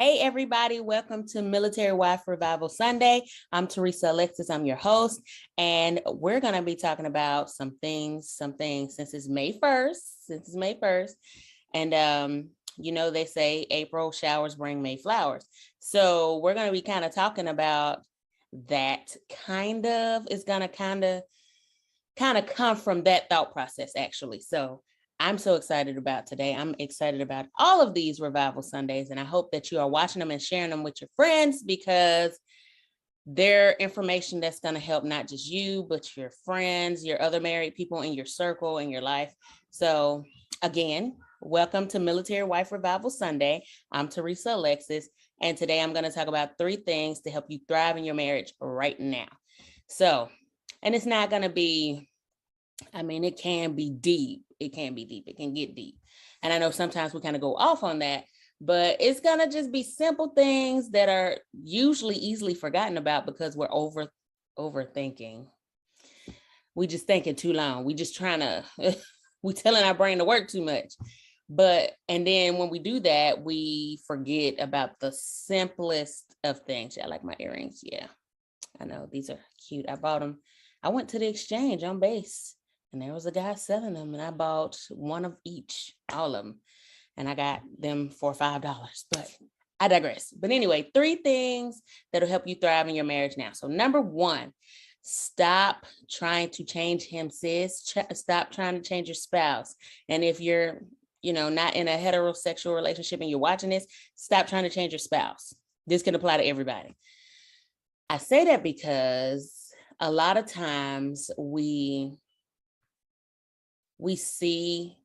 Hey, everybody, welcome to Military Wife Revival Sunday. I'm Teresa Alexis, I'm your host, and we're going to be talking about some things since it's May 1st, and they say April showers bring May flowers. So we're going to be kind of talking about that it's going to kind of come from that thought process, actually. So I'm so excited about today. I'm excited about all of these Revival Sundays, and I hope that you are watching them and sharing them with your friends because they're information that's going to help not just you, but your friends, your other married people in your circle, in your life. So again, welcome to Military Wife Revival Sunday. I'm Teresa Alexis, and today I'm going to talk about 3 things to help you thrive in your marriage right now. So, and it's not going to be, it can be deep. It can get deep. And I know sometimes we kind of go off on that, but it's going to just be simple things that are usually easily forgotten about because we're overthinking. We just thinking too long. We just trying to, we telling our brain to work too much. And then when we do that, we forget about the simplest of things. I like my earrings. Yeah, I know these are cute. I bought them. I went to the exchange on base. And there was a guy selling them, and I bought one of each, all of them. And I got them for $5, but I digress. But anyway, 3 things that'll help you thrive in your marriage now. So number 1, stop trying to change him, sis. Stop trying to change your spouse. And if you're, not in a heterosexual relationship and you're watching this, stop trying to change your spouse. This can apply to everybody. I say that because a lot of times we see,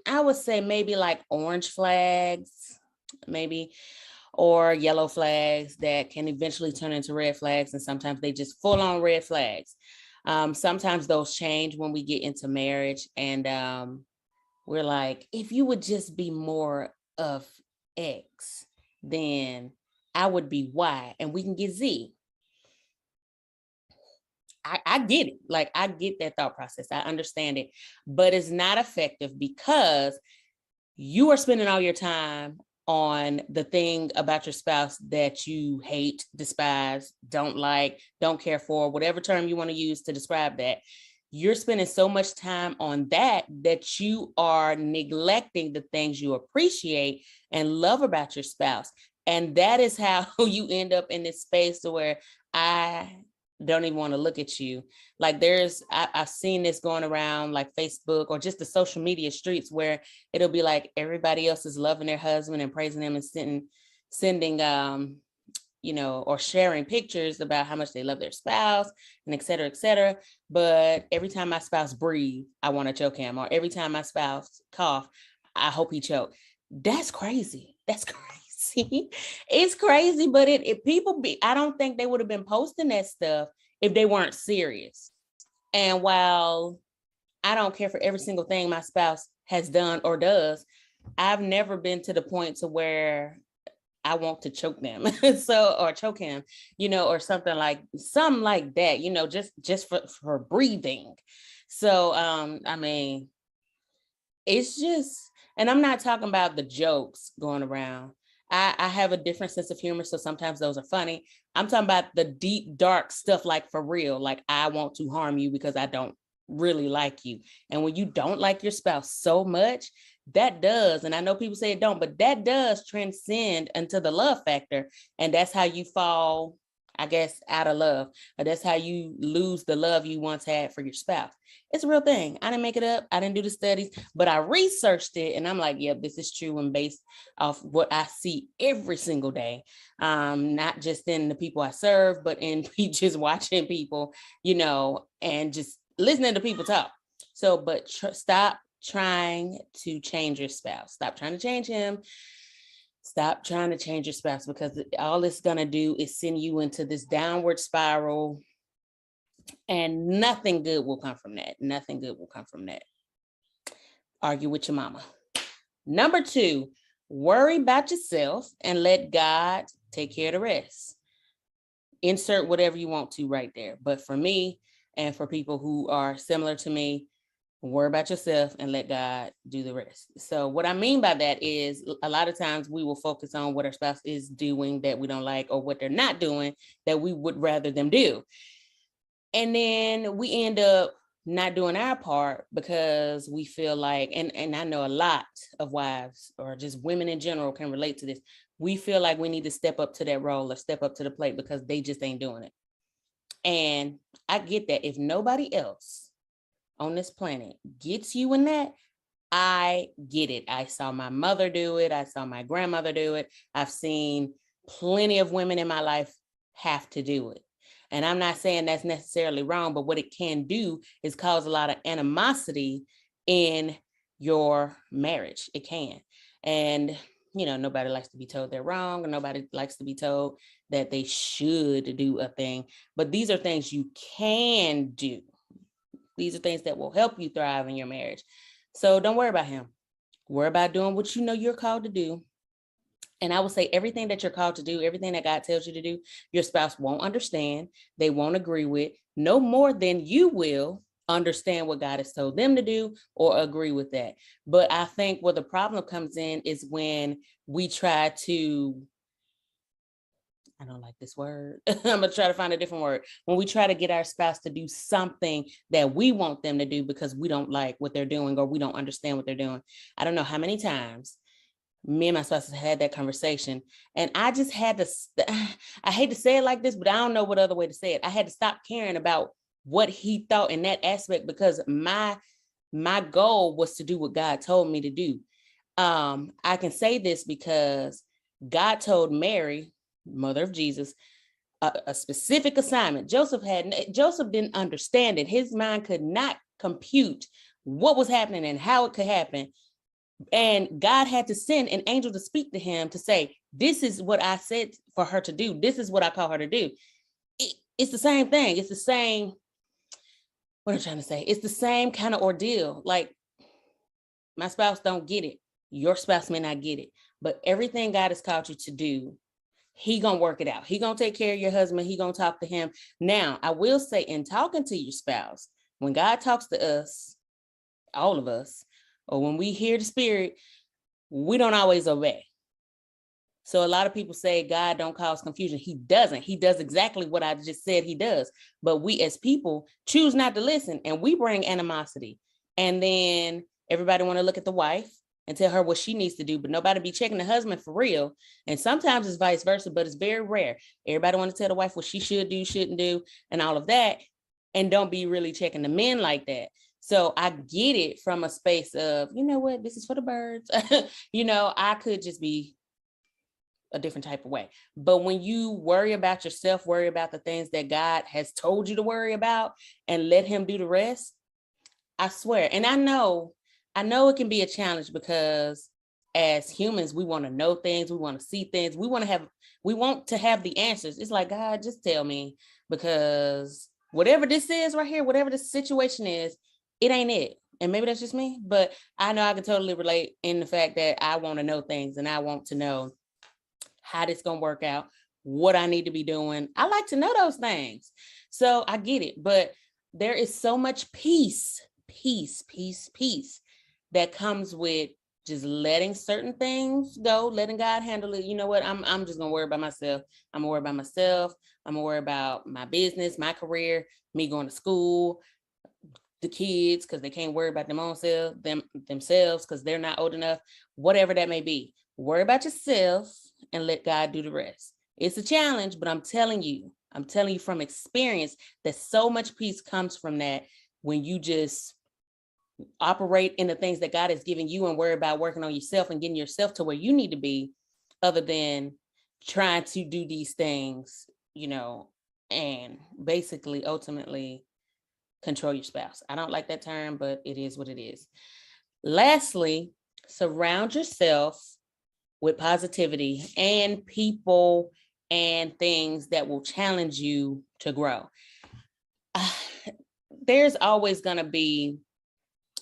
I would say maybe like orange flags, maybe, or yellow flags that can eventually turn into red flags. And sometimes they just full on red flags. Sometimes those change when we get into marriage. And we're like, if you would just be more of X, then I would be Y and we can get Z. I get it. Like, I get that thought process. I understand it, but it's not effective because you are spending all your time on the thing about your spouse that you hate, despise, don't like, don't care for, whatever term you want to use to describe that. You're spending so much time on that you are neglecting the things you appreciate and love about your spouse. And that is how you end up in this space where I don't even want to look at you. Like I've seen this going around like Facebook or just the social media streets where it'll be like everybody else is loving their husband and praising them and sending or sharing pictures about how much they love their spouse and et cetera, et cetera. But every time my spouse breathes, I want to choke him. Or every time my spouse cough, I hope he choke. That's crazy. That's crazy. It's crazy, but I don't think they would have been posting that stuff if they weren't serious. And while I don't care for every single thing my spouse has done or does, I've never been to the point to where I want to choke them. Or choke him, or something like that, just for breathing. So, it's just, and I'm not talking about the jokes going around. I have a different sense of humor, so sometimes those are funny. I'm talking about the deep, dark stuff, like for real, like I want to harm you because I don't really like you. And when you don't like your spouse so much, that does, and I know people say it don't, but that does transcend into the love factor. And that's how you fall, I guess, out of love, or that's how you lose the love you once had for your spouse. It's a real thing. I didn't make it up. I didn't do the studies, but I researched it, and I'm like, yep, this is true and based off what I see every single day. Not just in the people I serve, but in just watching people, and just listening to people talk. So, but stop trying to change your spouse. Stop trying to change him. Stop trying to change your spouse, because all it's going to do is send you into this downward spiral, and nothing good will come from that. Nothing good will come from that. Argue with your mama. Number 2, worry about yourself and let God take care of the rest. Insert whatever you want to right there. But for me, and for people who are similar to me, Worry about yourself and let God do the rest. So what I mean by that is a lot of times we will focus on what our spouse is doing that we don't like, or what they're not doing that we would rather them do. And then we end up not doing our part because we feel like, and I know a lot of wives or just women in general can relate to this. We feel like we need to step up to that role or step up to the plate because they just ain't doing it. And I get that. If nobody else on this planet gets you in that, I get it. I saw my mother do it. I saw my grandmother do it. I've seen plenty of women in my life have to do it. And I'm not saying that's necessarily wrong, but what it can do is cause a lot of animosity in your marriage. It can. And, nobody likes to be told they're wrong, and nobody likes to be told that they should do a thing. But these are things you can do. These are things that will help you thrive in your marriage. So don't worry about him. Worry about doing what you know you're called to do. And I would say everything that you're called to do, everything that God tells you to do, your spouse won't understand. They won't agree with, no more than you will understand what God has told them to do or agree with that. But I think where the problem comes in is when we try to, I don't like this word. I'm going to try to find a different word. When we try to get our spouse to do something that we want them to do because we don't like what they're doing or we don't understand what they're doing. I don't know how many times me and my spouse had that conversation, and I just had to, I hate to say it like this, but I don't know what other way to say it. I had to stop caring about what he thought in that aspect because my goal was to do what God told me to do. I can say this because God told Mary, mother of Jesus, a specific assignment. Joseph didn't understand it. His mind could not compute what was happening and how it could happen. And God had to send an angel to speak to him to say, this is what I said for her to do. This is what I call her to do. It's the same thing. It's the same, what I'm trying to say. It's the same kind of ordeal. Like, my spouse don't get it. Your spouse may not get it. But everything God has called you to do, he gonna work it out. He gonna take care of your husband. He gonna talk to him. Now, I will say, in talking to your spouse, when God talks to us, all of us, or when we hear the Spirit, we don't always obey. So a lot of people say God don't cause confusion. He doesn't. He does exactly what I just said he does. But we as people choose not to listen, and we bring animosity. And then everybody want to look at the wife and tell her what she needs to do, but nobody be checking the husband for real. And sometimes it's vice versa, but it's very rare. Everybody want to tell the wife what she should do, shouldn't do, and all of that, and don't be really checking the men like that. So I get it from a space of, you know what, this is for the birds. I could just be a different type of way. But when you worry about yourself, worry about the things that God has told you to worry about, and let him do the rest, I swear. And I know it can be a challenge because as humans, we want to know things, we want to see things, we want to have the answers. It's like, God, just tell me, because whatever this is right here, whatever the situation is, it ain't it. And maybe that's just me, but I know I can totally relate in the fact that I want to know things, and I want to know how this gonna work out, what I need to be doing. I like to know those things. So I get it, but there is so much peace that comes with just letting certain things go, letting God handle it. You know what? I'm just gonna worry about myself. I'm gonna worry about myself. I'm gonna worry about my business, my career, me going to school, the kids, because they can't worry about themselves because they're not old enough, whatever that may be. Worry about yourself and let God do the rest. It's a challenge, but I'm telling you from experience that so much peace comes from that when you just operate in the things that God has given you and worry about working on yourself and getting yourself to where you need to be, other than trying to do these things, and basically ultimately control your spouse. I don't like that term, but it is what it is. Lastly, surround yourself with positivity and people and things that will challenge you to grow. There's always going to be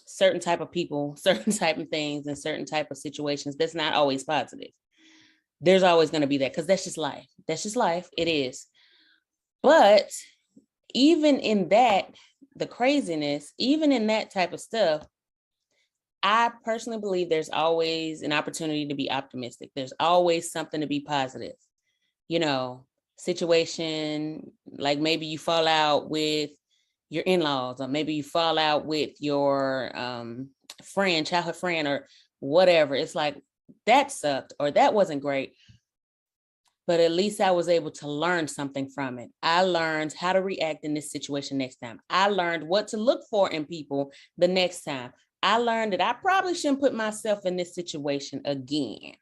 certain type of people, certain type of things, and certain type of situations that's not always positive. There's always going to be that, because that's just life. That's just life. It is. But even in that, the craziness, even in that type of stuff, I personally believe there's always an opportunity to be optimistic. There's always something to be positive. You know, situation like maybe you fall out with your in-laws, or maybe you fall out with your friend, childhood friend, or whatever. It's like that sucked or that wasn't great. But at least I was able to learn something from it. I learned how to react in this situation next time. I learned what to look for in people the next time. I learned that I probably shouldn't put myself in this situation again.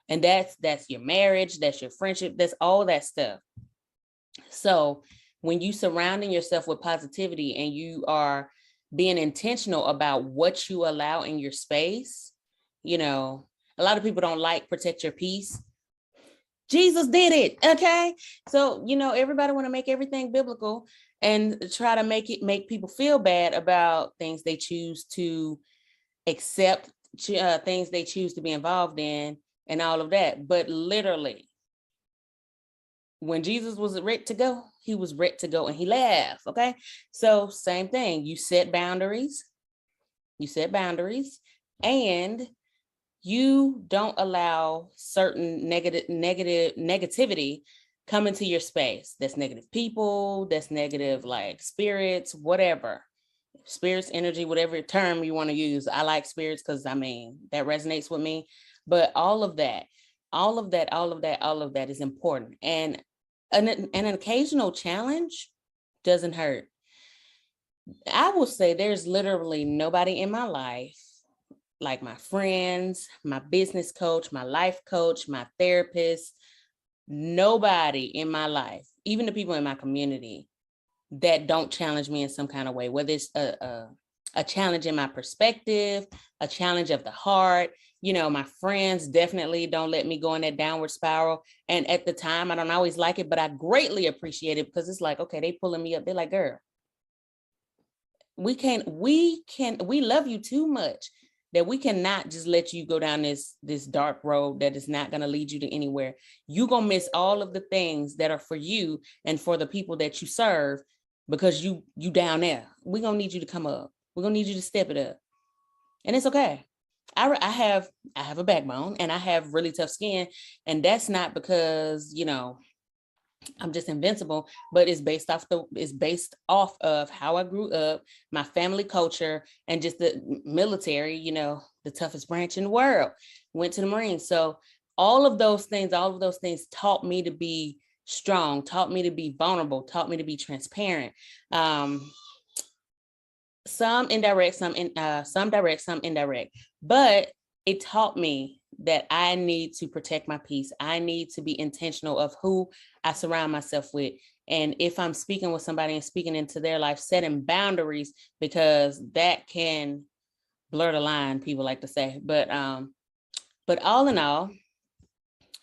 And that's your marriage, that's your friendship, that's all that stuff. So when you surrounding yourself with positivity and you are being intentional about what you allow in your space, you know, a lot of people don't like protect your peace. Jesus did it. Okay. So, you know, everybody want to make everything biblical and try to make people feel bad about things they choose to accept, things they choose to be involved in and all of that. But literally, when Jesus was ready to go, he was ready to go and he left. Okay. So same thing. You set boundaries. And you don't allow certain negativity come into your space. That's negative people, that's negative like spirits, whatever. Spirits, energy, whatever term you want to use. I like spirits because I mean that resonates with me. But all of that is important. And an occasional challenge doesn't hurt. I will say there's literally nobody in my life, like my friends, my business coach, my life coach, my therapist, nobody in my life, even the people in my community, that don't challenge me in some kind of way, whether it's a challenge in my perspective, a challenge of the heart. You know, my friends definitely don't let me go in that downward spiral. And at the time, I don't always like it, but I greatly appreciate it because it's like, okay, they pulling me up. They're like, girl, we love you too much that we cannot just let you go down this dark road that is not going to lead you to anywhere. You're going to miss all of the things that are for you and for the people that you serve because you down there. We're going to need you to come up. We're going to need you to step it up. And it's okay. I have a backbone and I have really tough skin. And that's not because, you know, I'm just invincible, but it's based off of how I grew up, my family culture, and just the military, you know, the toughest branch in the world. Went to the Marines. So all of those things taught me to be strong, taught me to be vulnerable, taught me to be transparent. Some indirect, some direct, some indirect, but it taught me that I need to protect my peace. I need to be intentional of who I surround myself with. And if I'm speaking with somebody and speaking into their life, setting boundaries, because that can blur the line, people like to say. But all in all,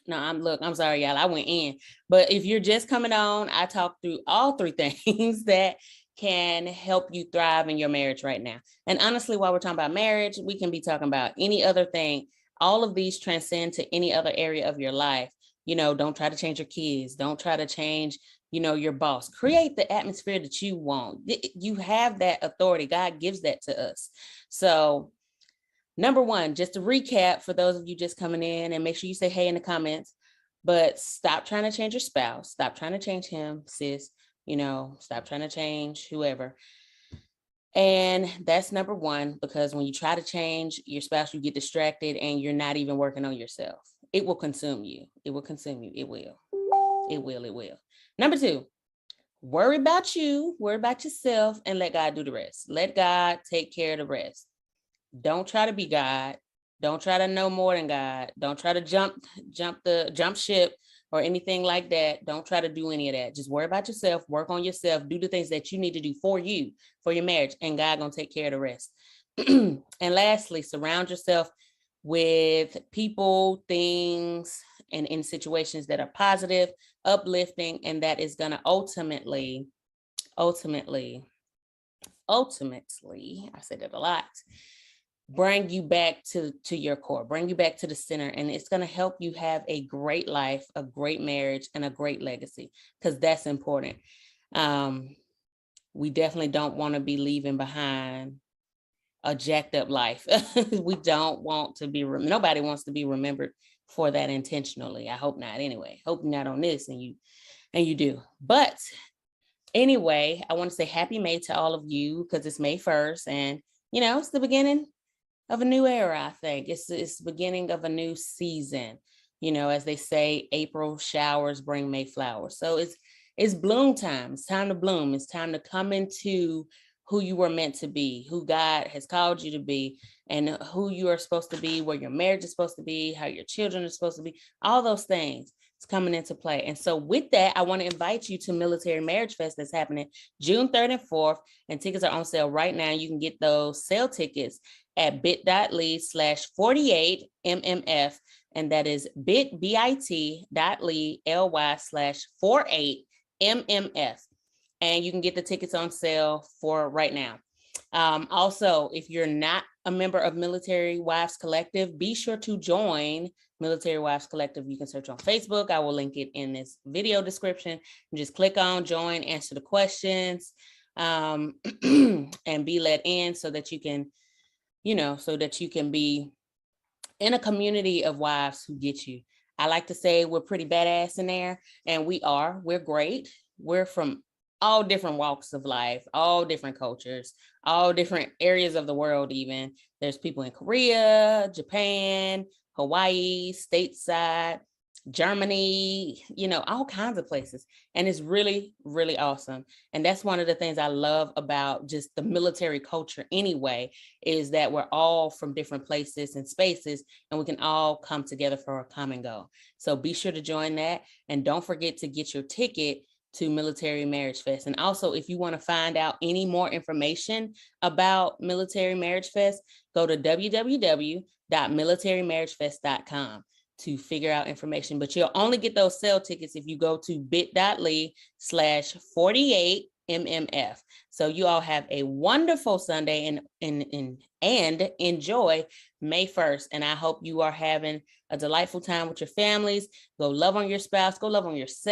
no, I'm sorry, y'all, I went in. But if you're just coming on, I talked through all three things that can help you thrive in your marriage right now. And honestly, while we're talking about marriage, we can be talking about any other thing. All of these transcend to any other area of your life. You know, don't try to change your kids. Don't try to change, you know, your boss. Create the atmosphere that you want. You have that authority. God gives that to us. So number one, just to recap for those of you just coming in, and make sure you say hey in the comments, but stop trying to change your spouse. Stop trying to change him, sis. You know, stop trying to change whoever. And that's number one, because when you try to change your spouse, you get distracted and you're not even working on yourself. It will consume you. It will consume you. It will. It will. It will. Number two, worry about you, worry about yourself, and let God do the rest. Let God take care of the rest. Don't try to be God. Don't try to know more than God. Don't try to jump ship or anything like that. Don't try to do any of that. Just worry about yourself, work on yourself, do the things that you need to do for you, for your marriage, and God gonna take care of the rest. And lastly, surround yourself with people, things, and in situations that are positive, uplifting, and that is gonna ultimately, I said that a lot, bring you back to your core, bring you back to the center, and it's going to help you have a great life, a great marriage, and a great legacy, because that's important. we definitely don't want to be leaving behind a jacked up life. We don't want to be, nobody wants to be remembered for that intentionally. I hope not anyway. Hope not on this, and you do. But anyway, I want to say happy May to all of you, because it's May 1st, and it's the beginning of a new era. I think it's the beginning of a new season. As they say, April showers bring May flowers. So it's bloom time. It's time to bloom. It's time to come into who you were meant to be, who God has called you to be, and who you are supposed to be, where your marriage is supposed to be, how your children are supposed to be, all those things. It's coming into play. And so with that, I want to invite you to Military Marriage Fest that's happening June 3rd and 4th, and tickets are on sale right now. You can get those sale tickets at bit.ly/48mmf, and that is bit.ly/48mmf. And you can get the tickets on sale for right now. Also, if you're not a member of Military Wives Collective, be sure to join Military Wives Collective. You can search on Facebook. I will link it in this video description. And just click on join, answer the questions, and be let in so that you can, be in a community of wives who get you. I like to say we're pretty badass in there, and we're great. We're from all different walks of life, all different cultures, all different areas of the world even. There's people in Korea, Japan, Hawaii, stateside, Germany, all kinds of places. And it's really, really awesome. And that's one of the things I love about just the military culture anyway, is that we're all from different places and spaces, and we can all come together for a common goal. So be sure to join that. And don't forget to get your ticket to Military Marriage Fest. And also, if you want to find out any more information about Military Marriage Fest, go to www.militarymarriagefest.com to figure out information. But you'll only get those sale tickets if you go to bit.ly/48mmf. So you all have a wonderful Sunday and enjoy May 1st. And I hope you are having a delightful time with your families. Go love on your spouse, go love on yourself.